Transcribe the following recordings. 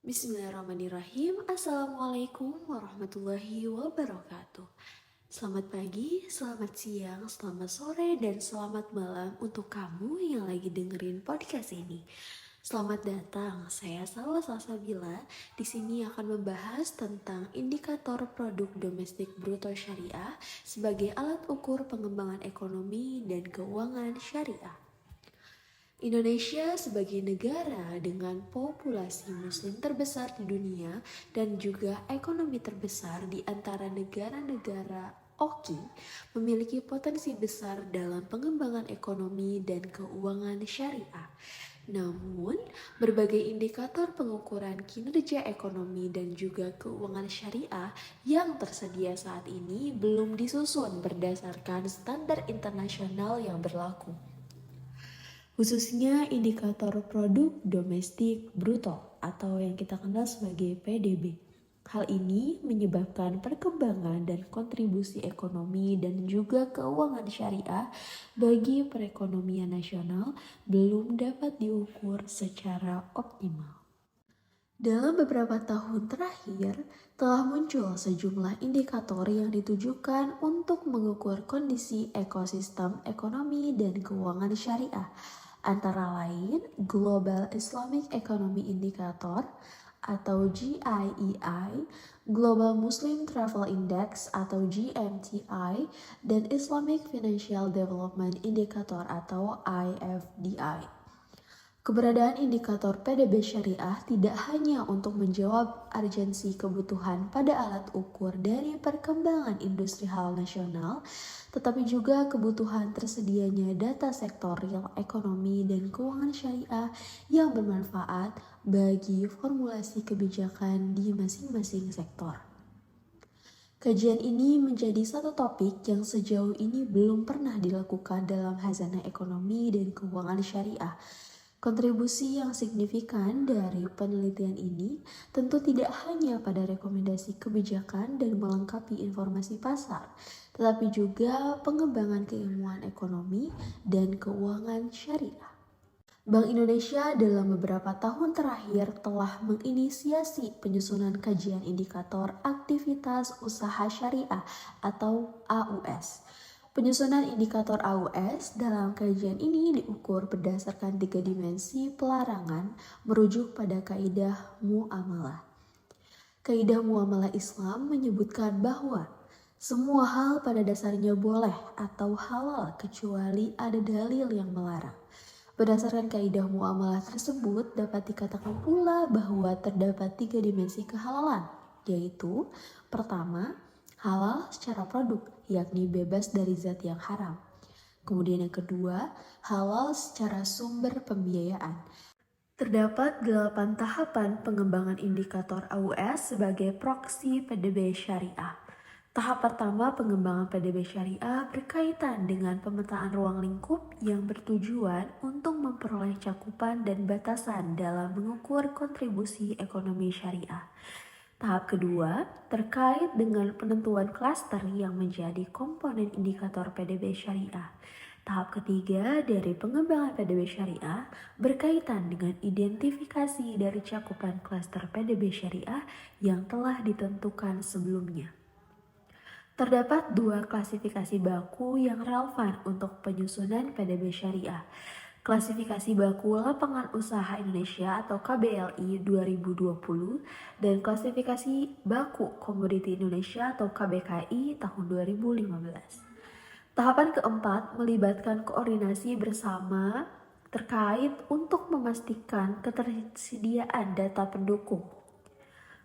Bismillahirrahmanirrahim. Assalamualaikum warahmatullahi wabarakatuh. Selamat pagi, selamat siang, selamat sore, dan selamat malam untuk kamu yang lagi dengerin podcast ini. Selamat datang, saya Salwa Salsabila. Di sini akan membahas tentang indikator produk domestik bruto syariah sebagai alat ukur pengembangan ekonomi dan keuangan syariah. Indonesia sebagai negara dengan populasi muslim terbesar di dunia dan juga ekonomi terbesar di antara negara-negara OKI memiliki potensi besar dalam pengembangan ekonomi dan keuangan syariah. Namun, berbagai indikator pengukuran kinerja ekonomi dan juga keuangan syariah yang tersedia saat ini belum disusun berdasarkan standar internasional yang berlaku, khususnya indikator produk domestik bruto atau yang kita kenal sebagai PDB. Hal ini menyebabkan perkembangan dan kontribusi ekonomi dan juga keuangan syariah bagi perekonomian nasional belum dapat diukur secara optimal. Dalam beberapa tahun terakhir, telah muncul sejumlah indikator yang ditujukan untuk mengukur kondisi ekosistem ekonomi dan keuangan syariah, antara lain Global Islamic Economy Indicator atau GIEI, Global Muslim Travel Index atau GMTI, dan Islamic Financial Development Indicator atau IFDI. Keberadaan indikator PDB syariah tidak hanya untuk menjawab urgensi kebutuhan pada alat ukur dari perkembangan industri halal nasional, tetapi juga kebutuhan tersedianya data sektorial ekonomi dan keuangan syariah yang bermanfaat bagi formulasi kebijakan di masing-masing sektor. Kajian ini menjadi satu topik yang sejauh ini belum pernah dilakukan dalam Khazanah Ekonomi dan Keuangan Syariah. Kontribusi yang signifikan dari penelitian ini tentu tidak hanya pada rekomendasi kebijakan dan melengkapi informasi pasar, tetapi juga pengembangan keilmuan ekonomi dan keuangan syariah. Bank Indonesia dalam beberapa tahun terakhir telah menginisiasi penyusunan kajian indikator aktivitas usaha syariah atau AUS. Penyusunan indikator AUS dalam kajian ini diukur berdasarkan 3 dimensi pelarangan merujuk pada kaidah muamalah. Kaidah muamalah Islam menyebutkan bahwa semua hal pada dasarnya boleh atau halal kecuali ada dalil yang melarang. Berdasarkan kaidah muamalah tersebut dapat dikatakan pula bahwa terdapat 3 dimensi kehalalan, yaitu pertama, halal secara produk, yakni bebas dari zat yang haram. Kemudian yang kedua, halal secara sumber pembiayaan. Terdapat 8 tahapan pengembangan indikator AUS sebagai proksi PDB syariah. Tahap pertama pengembangan PDB syariah berkaitan dengan pemetaan ruang lingkup yang bertujuan untuk memperoleh cakupan dan batasan dalam mengukur kontribusi ekonomi syariah. Tahap kedua terkait dengan penentuan klaster yang menjadi komponen indikator PDB syariah. Tahap ketiga dari pengembangan PDB syariah berkaitan dengan identifikasi dari cakupan klaster PDB syariah yang telah ditentukan sebelumnya. Terdapat 2 klasifikasi baku yang relevan untuk penyusunan PDB syariah. Klasifikasi baku Lapangan Usaha Indonesia atau KBLI 2020 dan klasifikasi baku Komoditi Indonesia atau KBKI tahun 2015. Tahapan keempat melibatkan koordinasi bersama terkait untuk memastikan ketersediaan data pendukung.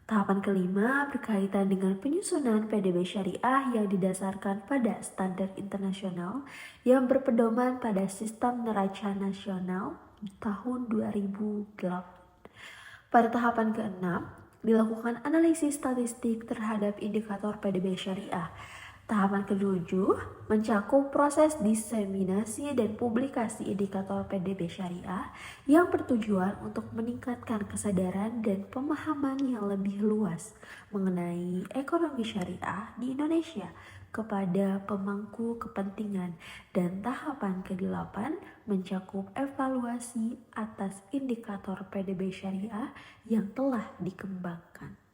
Tahapan kelima berkaitan dengan penyusunan PDB syariah yang didasarkan pada standar internasional yang berpedoman pada Sistem Neraca Nasional tahun 2008. Pada tahapan keenam, dilakukan analisis statistik terhadap indikator PDB syariah. Tahapan ketujuh mencakup proses diseminasi dan publikasi indikator PDB syariah yang bertujuan untuk meningkatkan kesadaran dan pemahaman yang lebih luas mengenai ekonomi syariah di Indonesia, kepada pemangku kepentingan. Dan tahapan ke-8 mencakup evaluasi atas indikator PDB syariah yang telah dikembangkan.